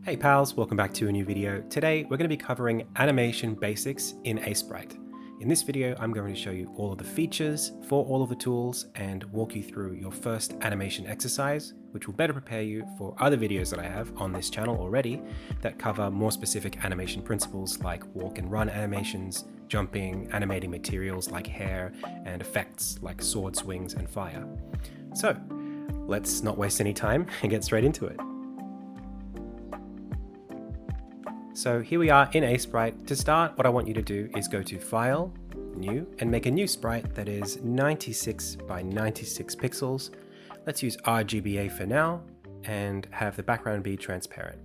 Hey pals, welcome back to a new video. Today we're going to be covering animation basics in Aseprite. In this video I'm going to show you all of the features for all of the tools and walk you through your first animation exercise, which will better prepare you for other videos that I have on this channel already that cover more specific animation principles like walk and run animations, jumping, animating materials like hair, and effects like sword swings and fire. So let's not waste any time and get straight into it. So here we are in Aseprite. To start, what I want you to do is go to File, New, and make a new sprite that is 96 by 96 pixels. Let's use RGBA for now and have the background be transparent.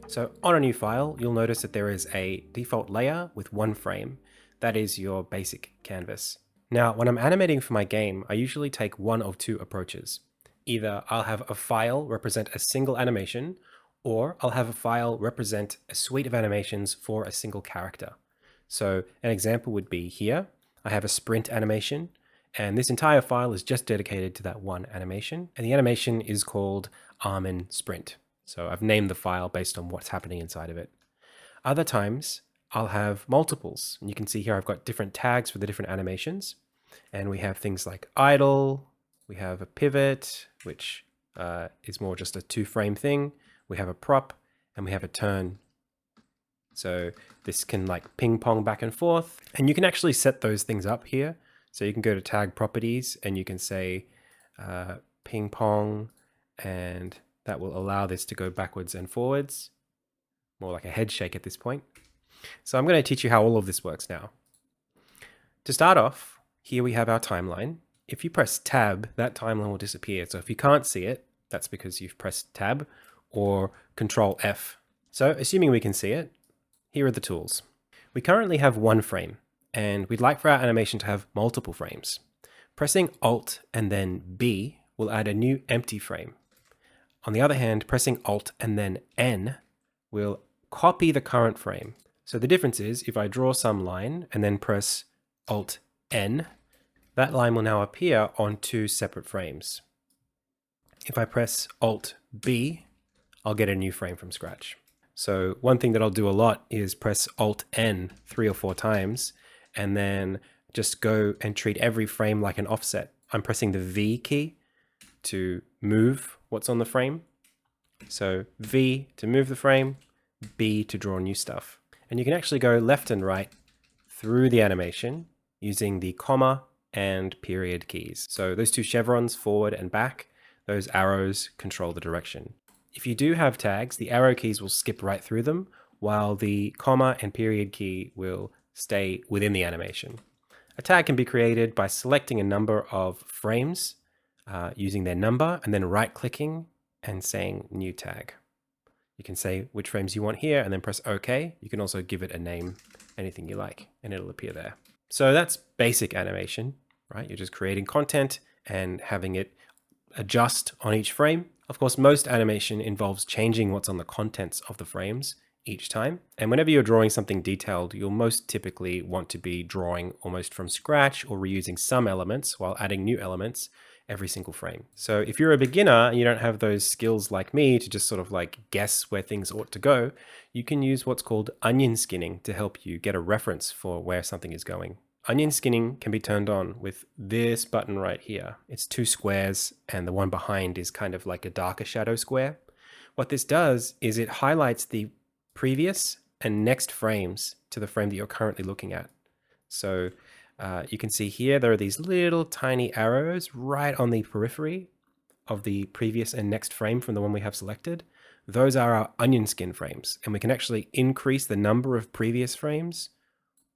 So on a new file, you'll notice that there is a default layer with one frame. That is your basic canvas. Now, when I'm animating for my game, I usually take one of two approaches. Either I'll have a file represent a single animation, or I'll have a file represent a suite of animations for a single character. So an example would be here. I have a sprint animation, and this entire file is just dedicated to that one animation. And the animation is called Armin Sprint. So I've named the file based on what's happening inside of it. Other times, I'll have multiples. And you can see here I've got different tags for the different animations. And we have things like idle, we have a pivot, which is more just a two-frame thing. We have a prop, and we have a turn. So this can like ping pong back and forth. And you can actually set those things up here. So you can go to tag properties and you can say ping pong, and that will allow this to go backwards and forwards. More like a head shake at this point. So I'm going to teach you how all of this works now. To start off, here we have our timeline. If you press tab, that timeline will disappear. So if you can't see it, that's because you've pressed tab or Control F. So assuming we can see it, here are the tools. We currently have one frame, and we'd like for our animation to have multiple frames. Pressing Alt and then B will add a new empty frame. On the other hand, pressing Alt and then N will copy the current frame. So the difference is if I draw some line and then press Alt N, that line will now appear on two separate frames. If I press Alt B, I'll get a new frame from scratch. So one thing that I'll do a lot is press Alt N 3 or 4 times and then just go and treat every frame like an offset. I'm pressing the V key to move what's on the frame. So V to move the frame, B to draw new stuff. And you can actually go left and right through the animation using the comma and period keys. So those two chevrons, forward and back, those arrows control the direction. If you do have tags, the arrow keys will skip right through them, while the comma and period key will stay within the animation. A tag can be created by selecting a number of frames using their number and then right-clicking and saying new tag. You can say which frames you want here and then press OK. You can also give it a name, anything you like, and it'll appear there. So that's basic animation, right? You're just creating content and having it adjust on each frame. Of course, most animation involves changing what's on the contents of the frames each time. And whenever you're drawing something detailed, you'll most typically want to be drawing almost from scratch or reusing some elements while adding new elements every single frame. So if you're a beginner and you don't have those skills like me to just sort of like guess where things ought to go, you can use what's called onion skinning to help you get a reference for where something is going. Onion skinning can be turned on with this button right here. It's 2 squares, and the one behind is kind of like a darker shadow square. What this does is it highlights the previous and next frames to the frame that you're currently looking at. So you can see here there are these little tiny arrows right on the periphery of the previous and next frame from the one we have selected. Those are our onion skin frames, and we can actually increase the number of previous frames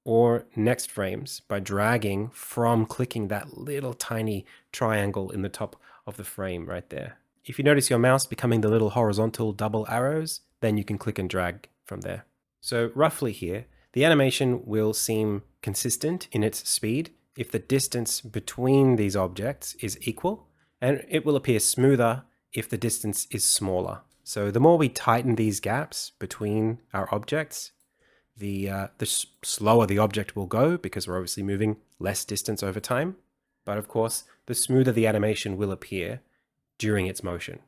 or next frames by dragging from clicking that little tiny triangle in the top of the frame right there. If you notice your mouse becoming the little horizontal double arrows, then you can click and drag from there. So roughly here, the animation will seem consistent in its speed if the distance between these objects is equal, and it will appear smoother if the distance is smaller. So the more we tighten these gaps between our objects, the slower the object will go because we're obviously moving less distance over time. But of course, the smoother the animation will appear during its motion.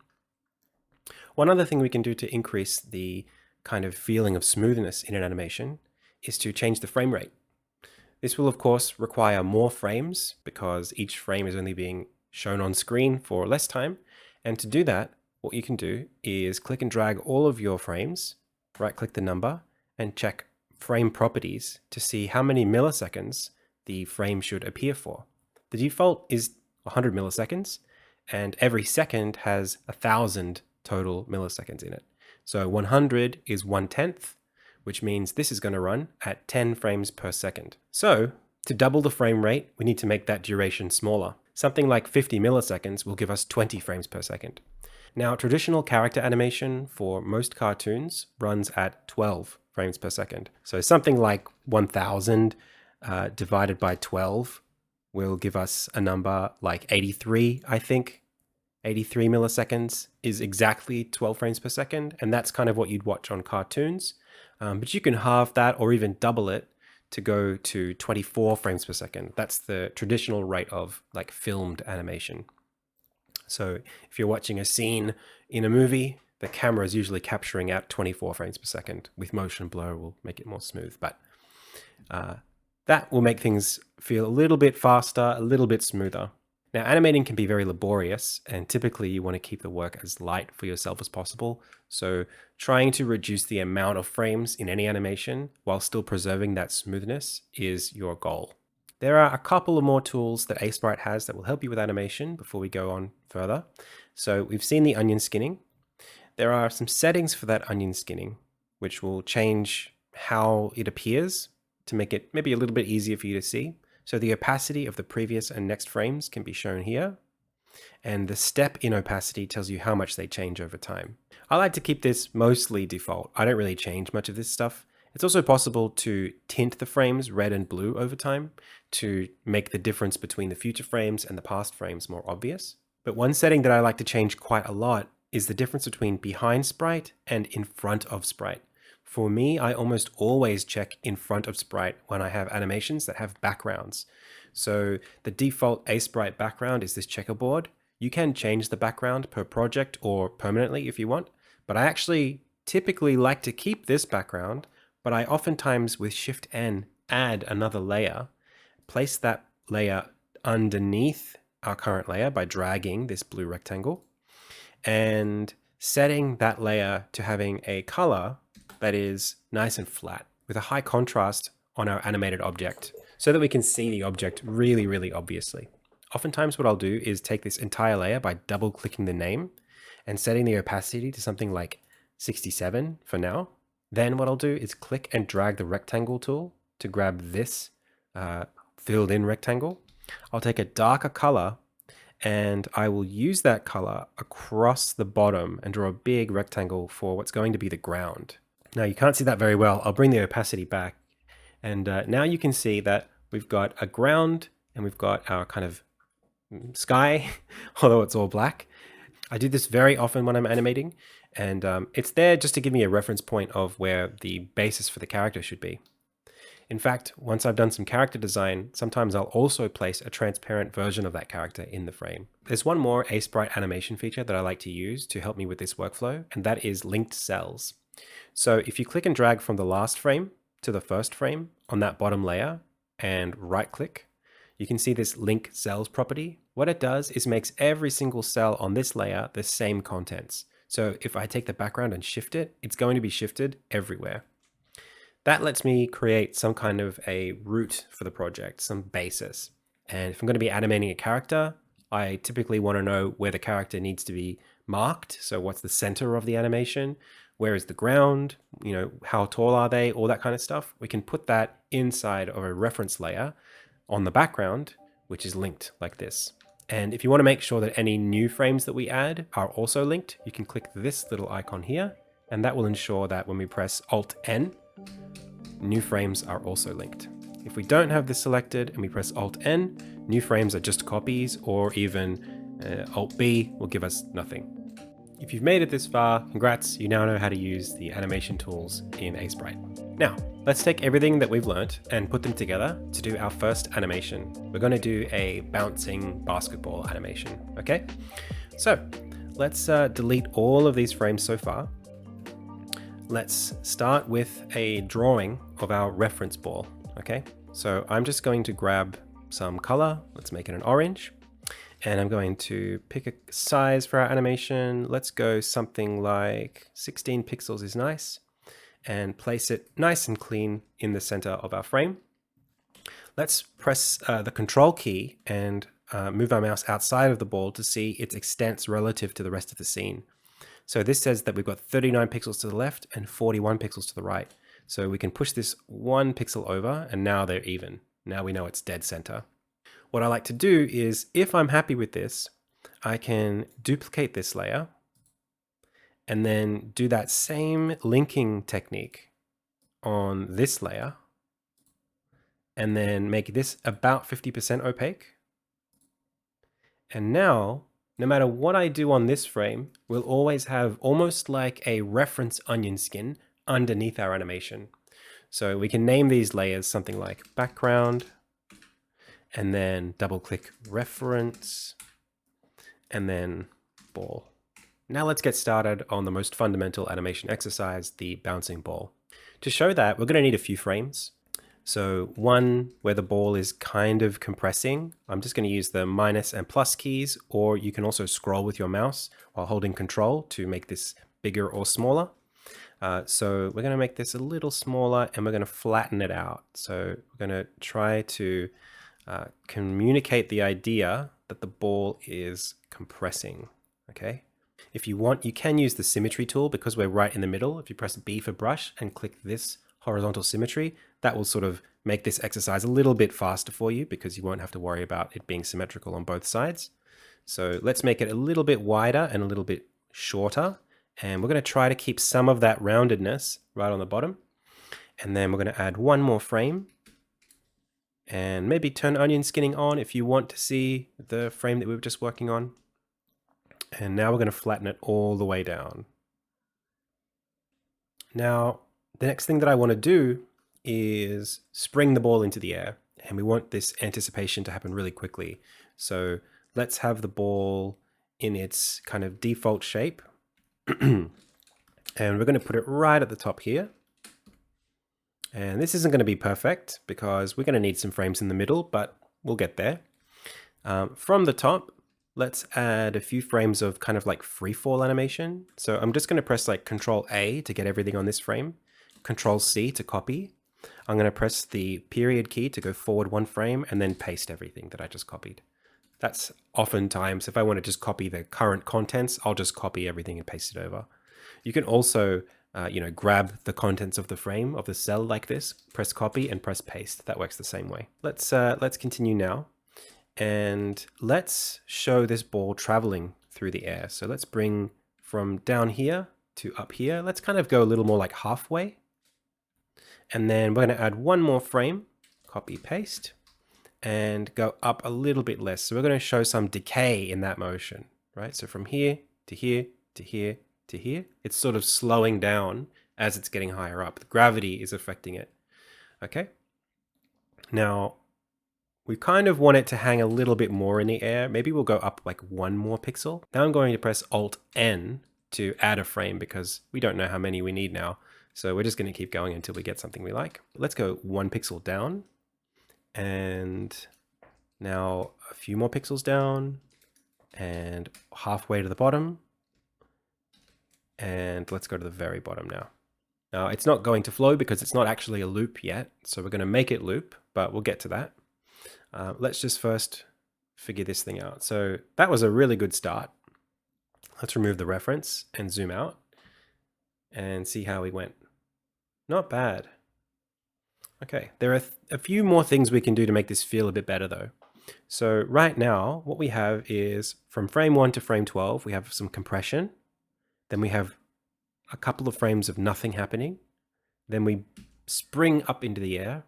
One other thing we can do to increase the kind of feeling of smoothness in an animation is to change the frame rate. This will of course require more frames because each frame is only being shown on screen for less time. And to do that, what you can do is click and drag all of your frames, right click the number, and check frame properties to see how many milliseconds the frame should appear for. The default is 100 milliseconds, and every second has 1,000 total milliseconds in it. So 100 is 1/10, which means this is going to run at 10 frames per second. So to double the frame rate, we need to make that duration smaller. Something like 50 milliseconds will give us 20 frames per second. Now, traditional character animation for most cartoons runs at 12 frames per second. So something like 1,000 divided by 12 will give us a number like 83, I think. 83 milliseconds is exactly 12 frames per second, and that's kind of what you'd watch on cartoons. But you can halve that or even double it to go to 24 frames per second. That's the traditional rate of like filmed animation. So if you're watching a scene in a movie, the camera is usually capturing at 24 frames per second. With motion blur, will make it more smooth, but that will make things feel a little bit faster, a little bit smoother. Now, animating can be very laborious, and typically you want to keep the work as light for yourself as possible. So trying to reduce the amount of frames in any animation while still preserving that smoothness is your goal. There are a couple of more tools that Aseprite has that will help you with animation before we go on further. So we've seen the onion skinning. There are some settings for that onion skinning, which will change how it appears to make it maybe a little bit easier for you to see. So the opacity of the previous and next frames can be shown here. And the step in opacity tells you how much they change over time. I like to keep this mostly default. I don't really change much of this stuff. It's also possible to tint the frames red and blue over time to make the difference between the future frames and the past frames more obvious. But one setting that I like to change quite a lot is the difference between behind sprite and in front of sprite. For me, I almost always check in front of sprite when I have animations that have backgrounds. So the default Aseprite background is this checkerboard. You can change the background per project or permanently if you want, but I actually typically like to keep this background, but I oftentimes with Shift N add another layer, place that layer underneath our current layer by dragging this blue rectangle and setting that layer to having a color that is nice and flat with a high contrast on our animated object so that we can see the object really, really obviously. Oftentimes what I'll do is take this entire layer by double clicking the name and setting the opacity to something like 67 for now. Then what I'll do is click and drag the rectangle tool to grab this filled in rectangle. I'll take a darker color and I will use that color across the bottom and draw a big rectangle for what's going to be the ground. Now you can't see that very well. I'll bring the opacity back. And now you can see that we've got a ground and we've got our kind of sky, although it's all black. I do this very often when I'm animating, and it's there just to give me a reference point of where the basis for the character should be. In fact, once I've done some character design, sometimes I'll also place a transparent version of that character in the frame. There's one more Aseprite animation feature that I like to use to help me with this workflow, and that is linked cells. So if you click and drag from the last frame to the first frame on that bottom layer and right click, you can see this link cells property. What it does is makes every single cell on this layer the same contents. So if I take the background and shift it, it's going to be shifted everywhere. That lets me create some kind of a root for the project, some basis. And if I'm going to be animating a character, I typically want to know where the character needs to be marked. So what's the center of the animation? Where is the ground? You know, how tall are they? All that kind of stuff. We can put that inside of a reference layer on the background, which is linked like this. And if you want to make sure that any new frames that we add are also linked, you can click this little icon here, and that will ensure that when we press Alt-N, new frames are also linked. If we don't have this selected and we press Alt-N, new frames are just copies, or even Alt-B will give us nothing. If you've made it this far, congrats, you now know how to use the animation tools in Aseprite. Now, let's take everything that we've learnt and put them together to do our first animation. We're going to do a bouncing basketball animation, okay? So let's delete all of these frames so far. let's start with a drawing of our reference ball. Okay, so I'm just going to grab some color. Let's make it an orange. And I'm going to pick a size for our animation. Let's go something like 16 pixels is nice. And place it nice and clean in the center of our frame. Let's press the control key and move our mouse outside of the ball to see its extents relative to the rest of the scene. So this says that we've got 39 pixels to the left and 41 pixels to the right. So we can push this 1 pixel over and now they're even. Now we know it's dead center. What I like to do is, if I'm happy with this, I can duplicate this layer and then do that same linking technique on this layer and then make this about 50% opaque. And now, no matter what I do on this frame, we'll always have almost like a reference onion skin underneath our animation. So we can name these layers something like background, and then double click reference, and then ball. Now let's get started on the most fundamental animation exercise, the bouncing ball. To show that, we're going to need a few frames. So one where the ball is kind of compressing. I'm just going to use the minus and plus keys, or you can also scroll with your mouse while holding control to make this bigger or smaller. So we're going to make this a little smaller and we're going to flatten it out. So we're going to try to communicate the idea that the ball is compressing, okay? If you want, you can use the symmetry tool because we're right in the middle. If you press B for brush and click this horizontal symmetry, that will sort of make this exercise a little bit faster for you because you won't have to worry about it being symmetrical on both sides. So let's make it a little bit wider and a little bit shorter. And we're going to try to keep some of that roundedness right on the bottom. And then we're going to add one more frame. And maybe turn onion skinning on if you want to see the frame that we were just working on. And now we're going to flatten it all the way down. Now, the next thing that I want to do is spring the ball into the air. And we want this anticipation to happen really quickly. So let's have the ball in its kind of default shape. And we're going to put it right at the top here. And this isn't going to be perfect because we're going to need some frames in the middle, but we'll get there. From the top, let's add a few frames of kind of like free fall animation. So I'm just going to press like Control A to get everything on this frame, Control C to copy. I'm going to press the period key to go forward one frame and then paste everything that I just copied. That's oftentimes, if I want to just copy the current contents, I'll just copy everything and paste it over. You can also grab the contents of the frame of the cell like this, press copy and press paste. That works the same way. Let's continue now. And let's show this ball traveling through the air. So let's bring from down here to up here. Let's kind of go a little more like halfway. And then we're going to add one more frame, copy, paste, and go up a little bit less. So we're going to show some decay in that motion, right? So from here to here to here to here, it's sort of slowing down as it's getting higher up. The gravity is affecting it. Okay. Now, we kind of want it to hang a little bit more in the air. Maybe we'll go up like one more pixel. Now I'm going to press Alt-N to add a frame because we don't know how many we need now. So we're just going to keep going until we get something we like. Let's go 1 pixel down. And now a few more pixels down. And halfway to the bottom. And let's go to the very bottom now. Now it's not going to flow because it's not actually a loop yet. So we're going to make it loop, but we'll get to that. Let's just first figure this thing out. So that was a really good start. Let's remove the reference and zoom out and see how we went. Not bad. Okay, there are a few more things we can do to make this feel a bit better though. So right now, what we have is from frame 1 to frame 12, we have some compression. Then we have a couple of frames of nothing happening. Then we spring up into the air.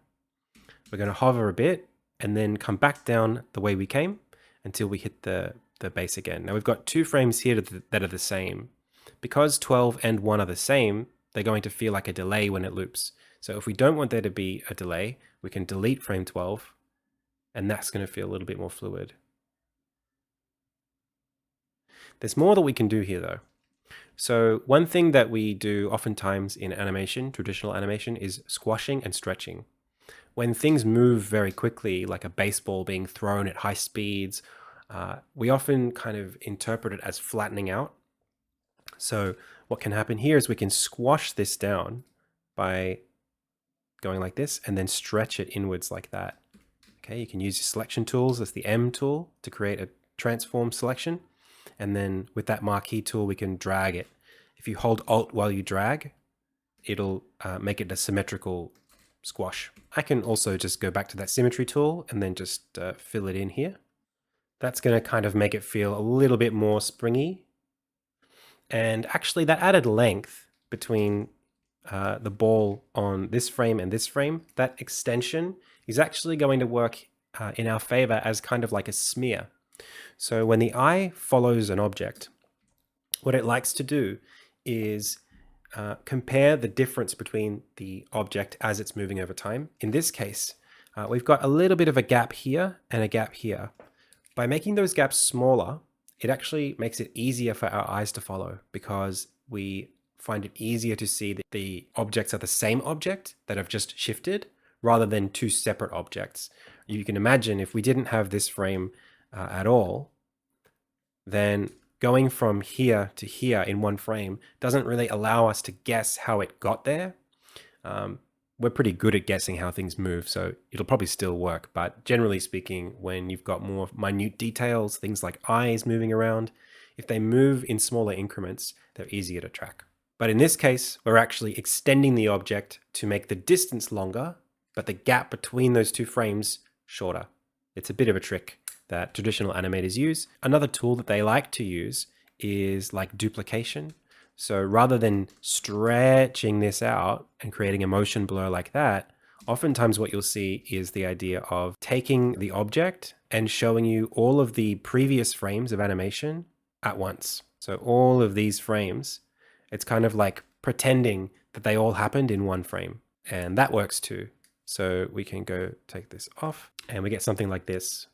We're going to hover a bit and then come back down the way we came until we hit the base again. Now we've got 2 frames here that are the same. Because 12 and 1 are the same, they're going to feel like a delay when it loops. So if we don't want there to be a delay, we can delete frame 12, and that's going to feel a little bit more fluid. There's more that we can do here though. So one thing that we do oftentimes in animation, traditional animation, is squashing and stretching. When things move very quickly, like a baseball being thrown at high speeds, we often kind of interpret it as flattening out. So what can happen here is we can squash this down by going like this and then stretch it inwards like that. Okay, you can use your selection tools. That's the M tool to create a transform selection. And then with that marquee tool, we can drag it. If you hold Alt while you drag, it'll make it a symmetrical squash. I can also just go back to that symmetry tool and then just fill it in here. That's going to kind of make it feel a little bit more springy. And actually that added length between the ball on this frame and this frame, that extension is actually going to work in our favor as kind of like a smear. So when the eye follows an object, what it likes to do is compare the difference between the object as it's moving over time. In this case, we've got a little bit of a gap here and a gap here. By making those gaps smaller, it actually makes it easier for our eyes to follow because we find it easier to see that the objects are the same object that have just shifted rather than two separate objects. You can imagine if we didn't have this frame at all, then going from here to here in one frame doesn't really allow us to guess how it got there. We're pretty good at guessing how things move, so it'll probably still work. But generally speaking, when you've got more minute details, things like eyes moving around, if they move in smaller increments, they're easier to track. But in this case, we're actually extending the object to make the distance longer, but the gap between those two frames shorter. It's a bit of a trick that traditional animators use. Another tool that they like to use is like duplication. So rather than stretching this out and creating a motion blur like that, oftentimes what you'll see is the idea of taking the object and showing you all of the previous frames of animation at once. So all of these frames, it's kind of like pretending that they all happened in one frame, and that works too. So we can go take this off and we get something like this.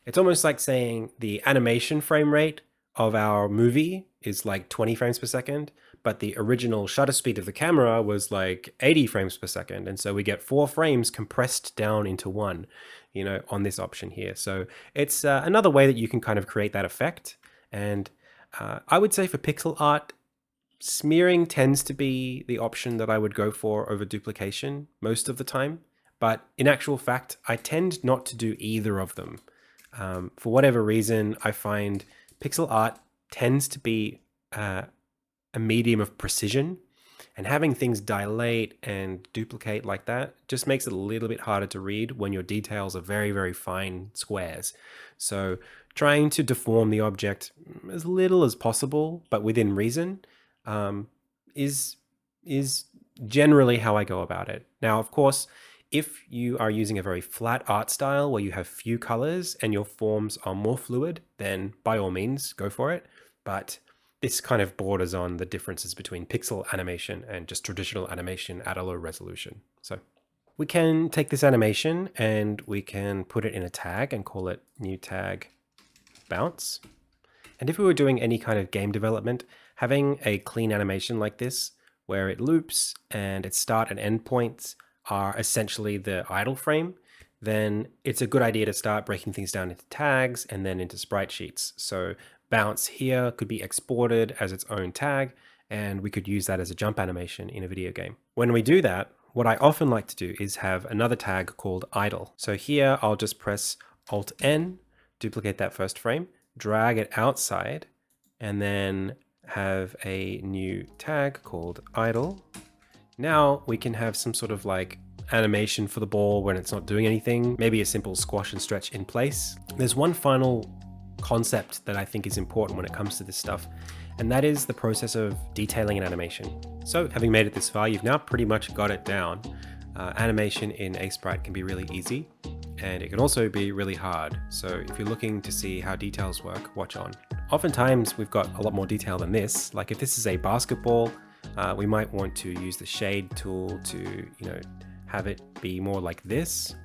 It's almost like saying the animation frame rate of our movie is like 20 frames per second, but the original shutter speed of the camera was like 80 frames per second. And so we get 4 frames compressed down into one, you know, on this option here. So it's another way that you can kind of create that effect. And I would say for pixel art, smearing tends to be the option that I would go for over duplication most of the time. But in actual fact, I tend not to do either of them. For whatever reason, I find pixel art tends to be a medium of precision, and having things dilate and duplicate like that just makes it a little bit harder to read when your details are very, very fine squares. So trying to deform the object as little as possible, but within reason, is generally how I go about it. Now, of course, if you are using a very flat art style where you have few colors and your forms are more fluid, then by all means, go for it. But this kind of borders on the differences between pixel animation and just traditional animation at a low resolution. So we can take this animation and we can put it in a tag and call it new tag bounce. And if we were doing any kind of game development, having a clean animation like this, where it loops and its start and end points are essentially the idle frame, then it's a good idea to start breaking things down into tags and then into sprite sheets. So bounce here could be exported as its own tag, and we could use that as a jump animation in a video game. When we do that, what I often like to do is have another tag called idle. So here I'll just press Alt N, duplicate that first frame, drag it outside, and then have a new tag called idle. Now we can have some sort of like animation for the ball when it's not doing anything, maybe a simple squash and stretch in place. There's one final concept that I think is important when it comes to this stuff, and that is the process of detailing an animation. So having made it this far, you've now pretty much got it down. Animation in Aseprite can be really easy, and it can also be really hard. So if you're looking to see how details work, watch on. Oftentimes we've got a lot more detail than this. Like if this is a basketball, we might want to use the shade tool to, have it be more like this,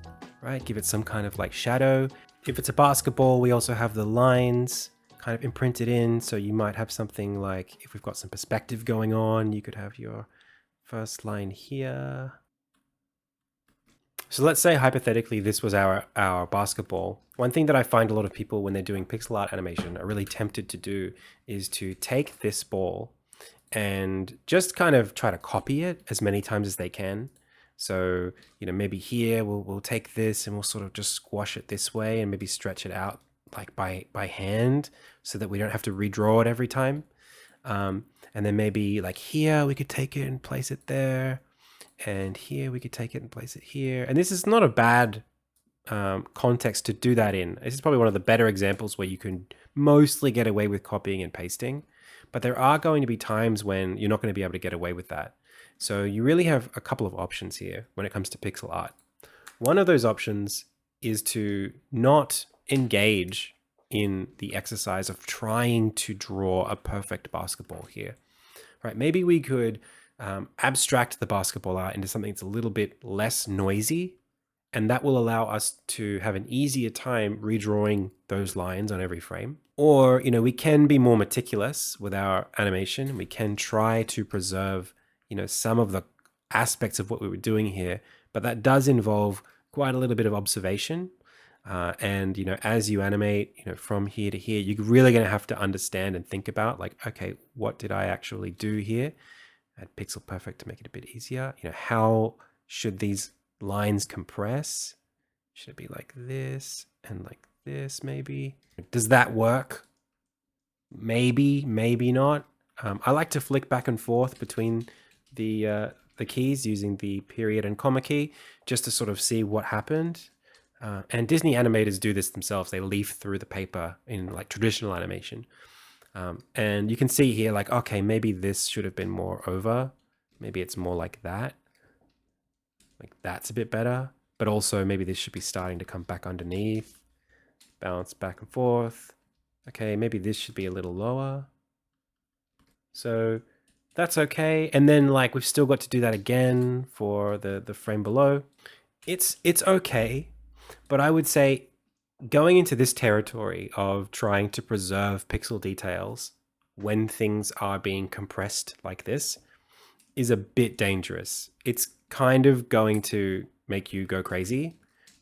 right? Give it some kind of like shadow. If it's a basketball, we also have the lines kind of imprinted in. So you might have something like, if we've got some perspective going on, you could have your first line here. So let's say hypothetically this was our basketball. One thing that I find a lot of people when they're doing pixel art animation are really tempted to do is to take this ball and just kind of try to copy it as many times as they can. So, you know, maybe here we'll take this and we'll sort of just squash it this way and maybe stretch it out like by hand so that we don't have to redraw it every time. And then maybe like here we could take it and place it there. And here we could take it and place it here. And this is not a bad context to do that in. This is probably one of the better examples where you can mostly get away with copying and pasting. But there are going to be times when you're not going to be able to get away with that. So you really have a couple of options here when it comes to pixel art. One of those options is to not engage in the exercise of trying to draw a perfect basketball here. Right? Maybe we could abstract the basketball art into something that's a little bit less noisy, and that will allow us to have an easier time redrawing those lines on every frame. Or, you know, we can be more meticulous with our animation. We can try to preserve, you know, some of the aspects of what we were doing here, but that does involve quite a little bit of observation. And, you know, as you animate, you know, from here to here, you're really going to have to understand and think about like, okay, what did I actually do here? Add pixel perfect to make it a bit easier. You know, how should these lines compress? Should it be like this and like this maybe? Does that work? Maybe, maybe not. I like to flick back and forth between the keys using the period and comma key just to sort of see what happened. And Disney animators do this themselves. They leaf through the paper in like traditional animation. And you can see here, like, okay, maybe this should have been more over. Maybe it's more like that. Like that's a bit better. But also maybe this should be starting to come back underneath. Bounce back and forth. Okay, maybe this should be a little lower. So that's okay. And then like we've still got to do that again for the frame below. It's okay. But I would say going into this territory of trying to preserve pixel details when things are being compressed like this is a bit dangerous. It's kind of going to make you go crazy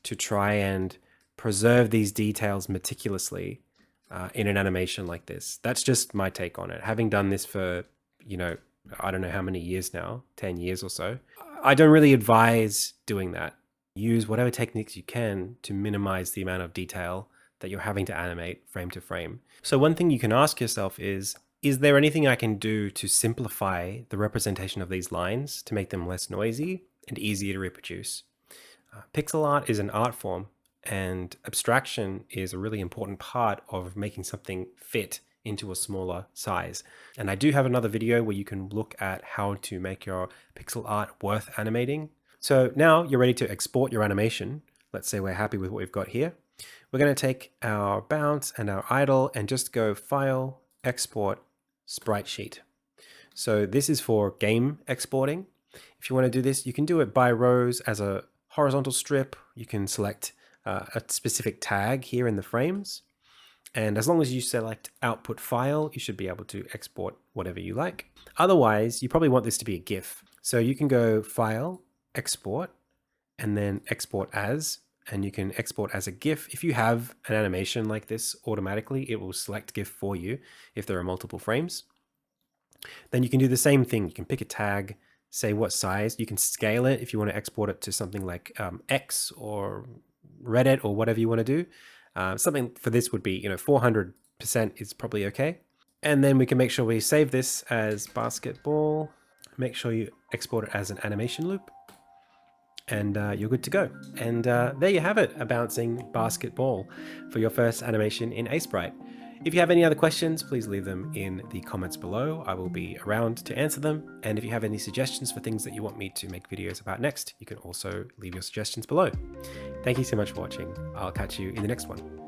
to try and preserve these details meticulously in an animation like this. That's just my take on it. Having done this for, you know, I don't know how many years now, 10 years or so, I don't really advise doing that. Use whatever techniques you can to minimize the amount of detail that you're having to animate frame to frame. So one thing you can ask yourself is there anything I can do to simplify the representation of these lines to make them less noisy and easier to reproduce? Pixel art is an art form, and abstraction is a really important part of making something fit into a smaller size. And I do have another video where you can look at how to make your pixel art worth animating. So now you're ready to export your animation. Let's say we're happy with what we've got here. We're going to take our bounce and our idle and just go File, Export, Sprite Sheet. So this is for game exporting. If you want to do this, you can do it by rows as a horizontal strip. You can select a specific tag here in the frames. And as long as you select output file, you should be able to export whatever you like. Otherwise, you probably want this to be a GIF. So you can go File, Export, and then Export As, and you can export as a GIF. If you have an animation like this automatically, it will select GIF for you if there are multiple frames. Then you can do the same thing. You can pick a tag, say what size. You can scale it if you want to export it to something like X or Reddit or whatever you want to do. Something for this would be, you know, 400% is probably okay. And then we can make sure we save this as basketball. Make sure you export it as an animation loop. And you're good to go. And there you have it, a bouncing basketball for your first animation in Aseprite. If you have any other questions, please leave them in the comments below. I will be around to answer them. And if you have any suggestions for things that you want me to make videos about next, you can also leave your suggestions below. Thank you so much for watching. I'll catch you in the next one.